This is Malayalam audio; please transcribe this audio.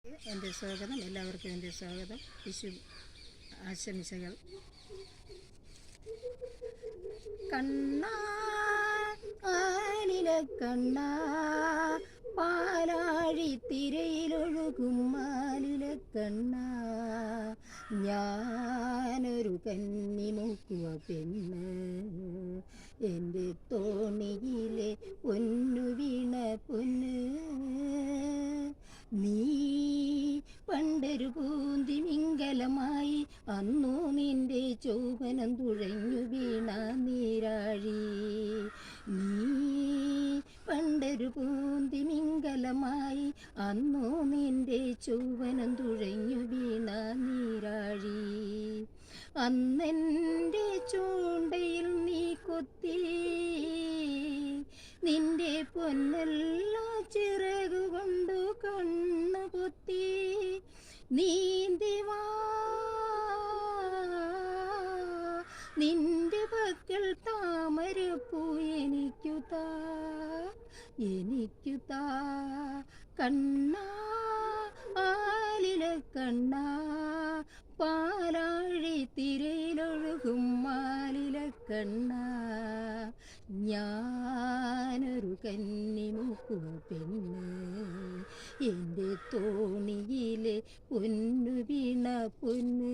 എൻ്റെ സ്വാഗതം, എല്ലാവർക്കും എൻ്റെ സ്വാഗതം. വിഷു ആശംസകൾ. കണ്ണാ ആലില കണ്ണാ, പാലാഴി തിരയിലൊഴുകും മാലില കണ്ണാ, ഞാനൊരു കന്നിമുക്കുവ പെണ്ണ്, എൻ്റെ തോണിയിലെ പൊന്നു വീണ പൊന്ന്. നീ പണ്ടൊരു പൂന്തി മിങ്കലമായി, അന്നു നിന്റെ ചൗവനം തുഴഞ്ഞു വീണ നീരാഴി. നീ പണ്ടൊരു പൂന്തി മിങ്കലമായി, അന്നു നിന്റെ ചൗവനം തുഴഞ്ഞു വീണ നീരാഴി. അന്നെൻ്റെ ചൂണ്ടയിൽ നീ കൊത്തി, നിന്റെ പൊന്നെല്ലാ ചിറകുകൊണ്ടു കണ്ണു പൊത്തി. നീന്തിവാ നിന്റെ പക്കൽ താമരപ്പൂ എനിക്കു താ, എനിക്കു താ. കണ്ണാ ആലില കണ്ണാ, പാലാഴി തിരയിലൊഴുകും മാലില കണ്ണാ, ഞാനൊരു കന്നിമുക്കുവ പെണ്ണ്, എൻ്റെ തോണിയിലെ പൊന്നു വീണ പൊന്ന്.